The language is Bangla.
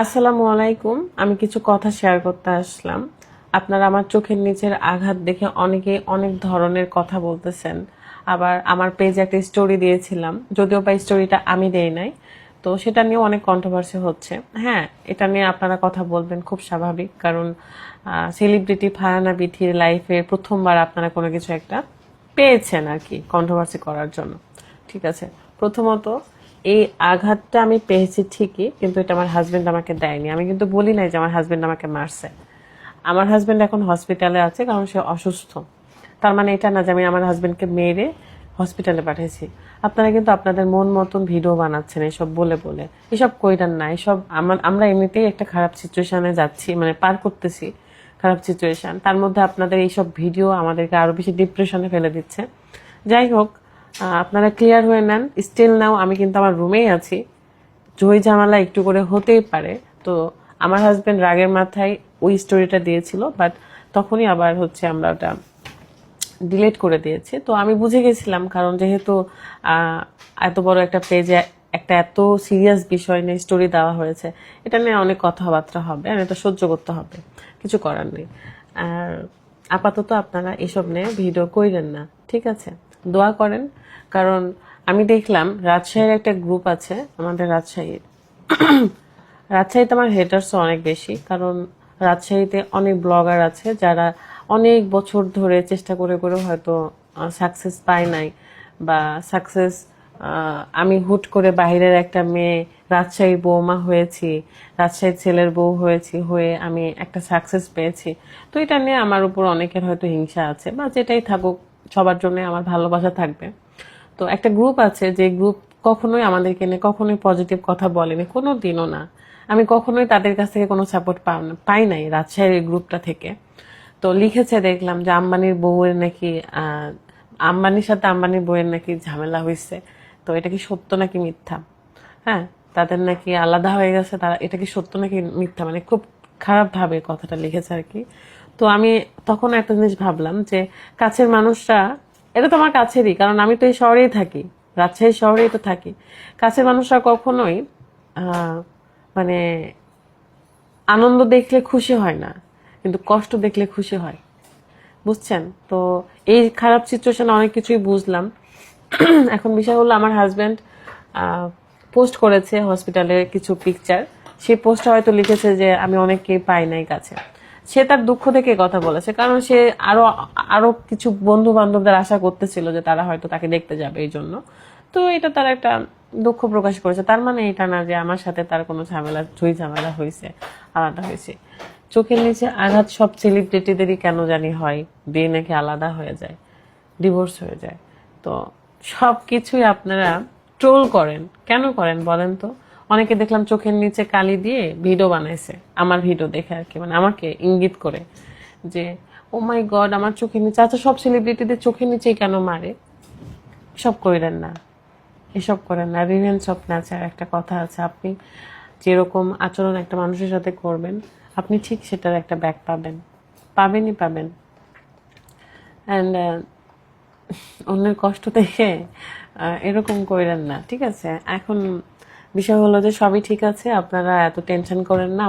আসসালামু আলাইকুম। আমি কিছু কথা শেয়ার করতে আসলাম। আপনারা আমার চোখের নিচের আঘাত দেখে অনেকে অনেক ধরনের কথা বলতেছেন। আবার আমার পেজে একটা স্টোরি দিয়েছিলাম, যদিও বা স্টোরিটা আমি দেই নাই, তো সেটা নিয়ে অনেক কন্ট্রোভার্সি হচ্ছে। হ্যাঁ, এটা নিয়ে আপনারা কথা বলবেন, খুব স্বাভাবিক, কারণ সেলিব্রিটি ফারহানা বিথির লাইফে প্রথমবার আপনারা কোনো কিছু একটা পেয়েছেন আর কি কন্ট্রোভার্সি করার জন্য। ঠিক আছে, প্রথমত এই আঘাতটা আমি পেয়েছি ঠিকই, কিন্তু এটা আমার হাজবেন্ড আমাকে দেয়নি। আমি কিন্তু বলি নাই যে আমার হাজবেন্ড আমাকে মারছে। আমার হাজবেন্ড এখন হসপিটালে আছে, কারণ সে অসুস্থ। তার মানে এটা না যে আমি আমার হাজবেন্ডকে মেরে হসপিটালে পাঠিয়েছি। আপনারা কিন্তু আপনাদের মন মতন ভিডিও বানাচ্ছেন এসব বলে বলে। এসব কইরান না। এসব আমরা এমনিতেই একটা খারাপ সিচুয়েশনে যাচ্ছি, মানে পার করতেছি খারাপ সিচুয়েশন। তার মধ্যে আপনাদের এইসব ভিডিও আমাদেরকে আরো বেশি ডিপ্রেশনে ফেলে দিচ্ছে। যাই হোক, আপনারা ক্লিয়ার হয়ে নেন। স্টিল নাও আমি কিন্তু আমার রুমেই আছি। ঝই ঝামেলা একটু করে হতেই পারে। তো আমার হাজবেন্ড রাগের মাথায় ওই স্টোরিটা দিয়েছিল, বাট তখনই আবার হচ্ছে আমরা ওটা ডিলিট করে দিয়েছি। তো আমি বুঝে গেছিলাম, কারণ যেহেতু এত বড় একটা পেজে একটা এত সিরিয়াস বিষয় নিয়ে স্টোরি দেওয়া হয়েছে, এটা নিয়ে অনেক কথাবার্তা হবে আর এটা সহ্য করতে হবে, কিছু করার নেই। আর আপাতত আপনারা এসব নিয়ে ভিডিও কইরেন না, ঠিক আছে? দোয়া করেন, কারণ আমি দেখলাম রাজশাহীর একটা গ্রুপ আছে, আমাদের রাজশাহীতে আমার হেটার্সও অনেক বেশি, কারণ রাজশাহীতে অনেক ব্লগার আছে যারা অনেক বছর ধরে চেষ্টা করে করে হয়তো সাকসেস পায় নাই, বা সাকসেস আমি হুট করে বাইরের একটা মেয়ে রাজশাহীর বৌমা হয়েছি, রাজশাহীর ছেলের বউ হয়েছি, হয়ে আমি একটা সাকসেস পেয়েছি। তো এটা নিয়ে আমার উপর অনেকের হয়তো হিংসা আছে, বা যেটাই থাকুক, সবার জন্য আমার ভালোবাসা থাকবে। তো একটা গ্রুপ আছে যে গ্রুপ কখনোই আমাদেরকে নিয়ে কখনোই পজিটিভ কথা বলেনি, কোনো দিনও না। আমি কখনোই তাদের কাছ থেকে কোনো সাপোর্ট পাই নাই রাজশাহীর গ্রুপটা থেকে। তো লিখেছে দেখলাম যে আম্বানির বউয়ের নাকি আম্বানির সাথে আম্বানির বউয়ের নাকি ঝামেলা হয়েছে। তো এটা কি সত্য নাকি মিথ্যা? হ্যাঁ, তাদের নাকি আলাদা হয়ে গেছে, তারা এটা কি সত্য নাকি মিথ্যা, মানে খুব খারাপ ভাবে কথাটা লিখেছে আর কি। তো আমি তখন একটা জিনিস ভাবলাম যে কাছের মানুষরা, এটা তো আমার কাছেরই, কারণ আমি তো এই শহরেই থাকি, রাজশাহী শহরেই তো থাকি। কাছের মানুষরা কখনোই মানে আনন্দ দেখলে খুশি হয় না, কিন্তু কষ্ট দেখলে খুশি হয়, বুঝছেন? তো এই খারাপ সিচুয়েশনে অনেক কিছুই বুঝলাম। এখন বিষয় হলো, আমার হাজব্যান্ড পোস্ট করেছে হসপিটালের কিছু পিকচার। সেই পোস্টে হয়তো লিখেছে যে আমি অনেককেই পাই নাই কাছে। সে তার দুঃখ থেকে কথা বলেছে, কারণ সে আরো আরো কিছু বন্ধু বান্ধবদের আশা করতেছিল যে তারা হয়তো তাকে দেখতে যাবে এই জন্য। তো এটা তার একটা দুঃখ প্রকাশ করেছে। তার মানে এটা না যে আমার সাথে তার কোনো ঝামেলা হয়েছে, আলাদা হয়েছে। চোখের নিচে আঘাত সব সেলিব্রিটিদেরই কেন জানি হয়, বিয়ে নাকি আলাদা হয়ে যায়, ডিভোর্স হয়ে যায়। তো সব কিছুই আপনারা ট্রোল করেন, কেন করেন বলেন তো? অনেকে দেখলাম চোখের নিচে কালি দিয়ে ভিডিও বানাইছে, আমার ভিডিও দেখে আর কি, মানে আমাকে ইঙ্গিত করে যে ও মাই গড আমার চোখের নিচে। আচ্ছা, সব সেলিব্রিটিদের চোখের নিচেই কেন মারে? সব করেন না, এসব করেন না। রিভেঞ্জ অফ নেচার একটা কথা আছে। আপনি যেরকম আচরণ একটা মানুষের সাথে করবেন, আপনি ঠিক সেটার একটা ব্যাক পাবেন, পাবেনই পাবেন। অ্যান্ড অন্যের কষ্ট দেখে এরকম করেন না, ঠিক আছে? এখন বিষয় হলো যে সবই ঠিক আছে, আপনারা এত টেনশন করেন না।